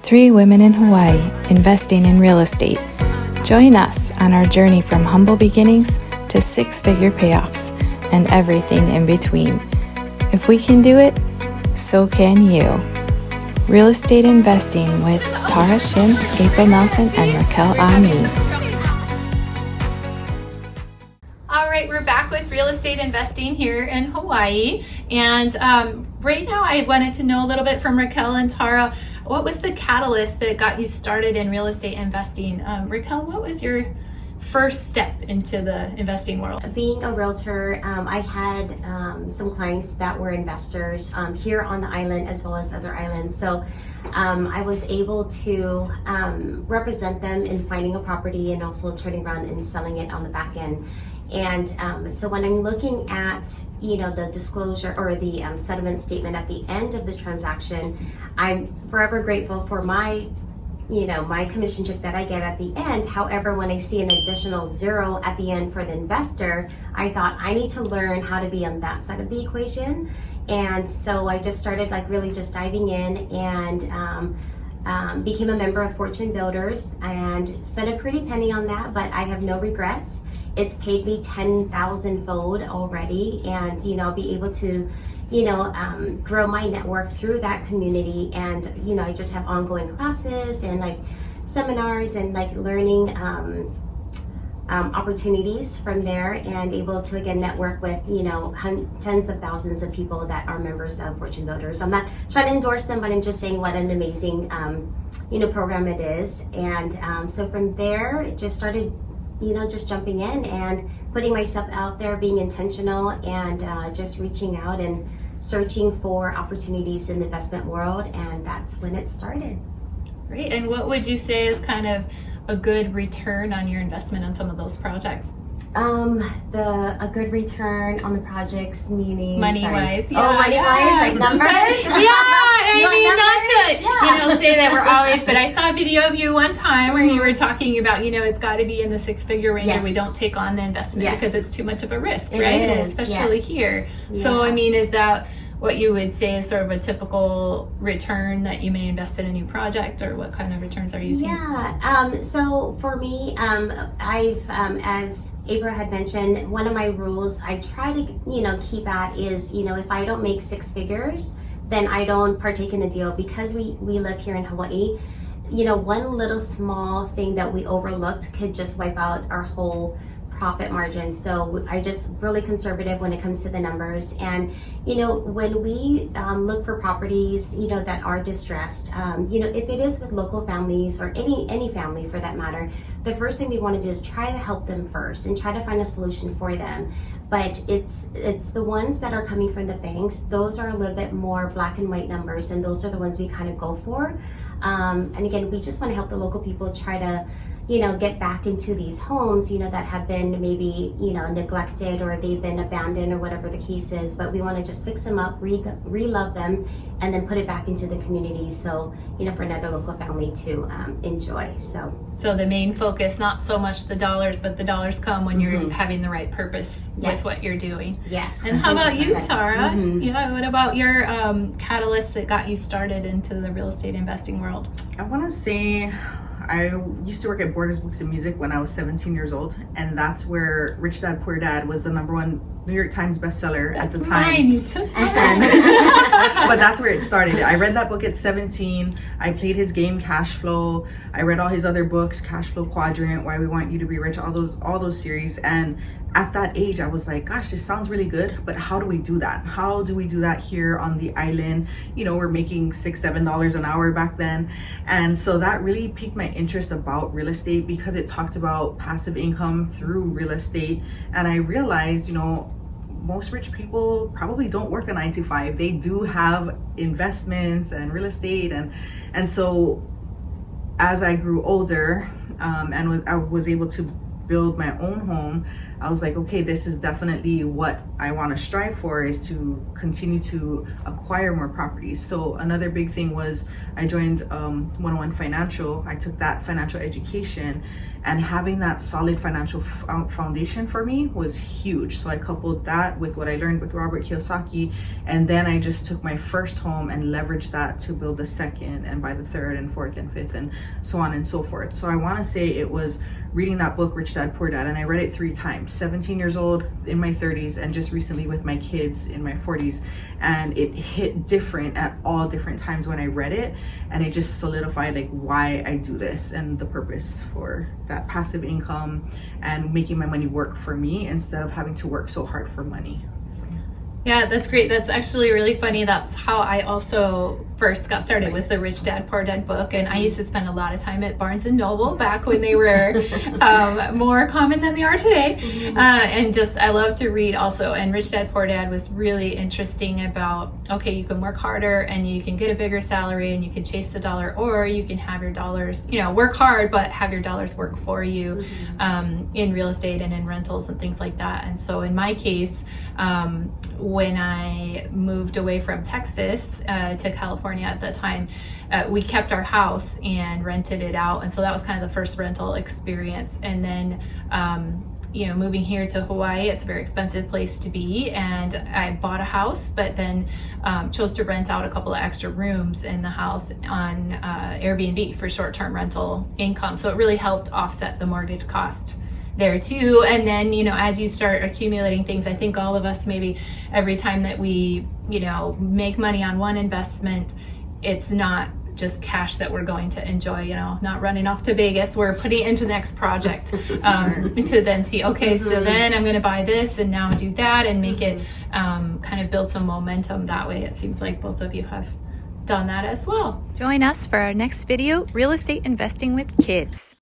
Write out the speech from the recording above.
Three women in Hawaii investing in real estate. Join us on our journey from humble beginnings to six-figure payoffs and everything in between. If we can do it, so can you. Real estate investing with Tara, Shim, April Nelson, and Raquel Ah Nee. All right, we're back with real estate investing here in Hawaii. And right now I wanted to know a little bit from Raquel and Tara, what was the catalyst that got you started in real estate investing? Raquel, what was your first step into the investing world? Being a realtor, I had some clients that were investors here on the island as well as other islands. So I was able to represent them in finding a property and also turning around and selling it on the back end. And so when I'm looking at, the disclosure or the settlement statement at the end of the transaction, I'm forever grateful for my commission check that I get at the end. However, when I see an additional zero at the end for the investor, I thought I need to learn how to be on that side of the equation. And so I just started really just diving in and became a member of Fortune Builders and spent a pretty penny on that, but I have no regrets. It's paid me 10,000-fold already, and I'll be able to grow my network through that community. And I just have ongoing classes and seminars and learning opportunities from there, and able to again network with tens of thousands of people that are members of Fortune Builders. I'm not trying to endorse them, but I'm just saying what an amazing program it is. And so from there it just started just jumping in and putting myself out there, being intentional, and just reaching out and searching for opportunities in the investment world. And that's when it started. Great. And what would you say is kind of a good return on your investment on some of those projects? A good return on the projects, meaning money-wise. Yeah, money-wise, like numbers. Say that we're always. But I saw a video of you one time where you were talking about, it's got to be in the six-figure range, yes. and we don't take on the investment because it's too much of a risk, it right? Is, especially yes. here. Yeah. So, is that what you would say is sort of a typical return that you may invest in a new project, or what kind of returns are you seeing? Yeah, so for me, I've, as April had mentioned, one of my rules I try to, keep at is, if I don't make six figures, then I don't partake in a deal, because we live here in Hawaii. One little small thing that we overlooked could just wipe out our whole profit margin. So I just really conservative when it comes to the numbers. And when we look for properties that are distressed, if it is with local families or any family for that matter, the first thing we want to do is try to help them first and try to find a solution for them. But it's the ones that are coming from the banks, those are a little bit more black and white numbers, and those are the ones we kind of go for. And again, we just want to help the local people try to get back into these homes, that have been maybe, neglected, or they've been abandoned, or whatever the case is. But we want to just fix them up, re-love them, and then put it back into the community. So, for another local family to enjoy. So the main focus, not so much the dollars, but the dollars come when you're having the right purpose with what you're doing. Yes. And how about you, Tara? Mm-hmm. What about your catalyst that got you started into the real estate investing world? I want to say I used to work at Borders Books and Music when I was 17 years old, and that's where Rich Dad Poor Dad was the #1 New York Times bestseller at the time. Mine. You took mine. But that's where it started. I read that book at 17. I played his game Cash Flow. I read all his other books, Cash Flow Quadrant, Why We Want You to Be Rich, all those series. And at that age, I was like, gosh, this sounds really good, but how do we do that? How do we do that here on the island? We're making $6-7 an hour back then. And so that really piqued my interest about real estate, because it talked about passive income through real estate. And I realized, most rich people probably don't work a 9-to-5. They do have investments and real estate. And so as I grew older, I was able to build my own home, I was like, okay, this is definitely what I want to strive for, is to continue to acquire more properties. So another big thing was I joined 101 Financial. I took that financial education, and having that solid financial foundation for me was huge. So I coupled that with what I learned with Robert Kiyosaki, and then I just took my first home and leveraged that to build the second, and buy the third and fourth and fifth, and so on and so forth. So I want to say it was reading that book, Rich Dad Poor Dad, and I read it 3 times, 17 years old, in my 30s, and just recently with my kids in my 40s. And it hit different at all different times when I read it, and it just solidified like why I do this and the purpose for that passive income and making my money work for me instead of having to work so hard for money. Yeah, that's great. That's actually really funny. That's how I also first got started, was the Rich Dad Poor Dad book. And I used to spend a lot of time at Barnes & Noble back when they were more common than they are today. And just, I love to read also. And Rich Dad Poor Dad was really interesting about, okay, you can work harder and you can get a bigger salary and you can chase the dollar, or you can have your dollars, you know, work hard, but have your dollars work for you in real estate and in rentals and things like that. And so in my case, when I moved away from Texas to California at the time, we kept our house and rented it out. And so that was kind of the first rental experience. And then, you know, moving here to Hawaii, it's a very expensive place to be. And I bought a house, but then chose to rent out a couple of extra rooms in the house on Airbnb for short-term rental income. So it really helped offset the mortgage cost there too. And then, you know, as you start accumulating things, I think all of us, maybe every time that we, you know, make money on one investment, it's not just cash that we're going to enjoy, you know, not running off to Vegas. We're putting it into the next project to then see, okay, so then I'm going to buy this and now do that, and make it kind of build some momentum that way. It seems like both of you have done that as well. Join us for our next video, Real Estate Investing with Kids.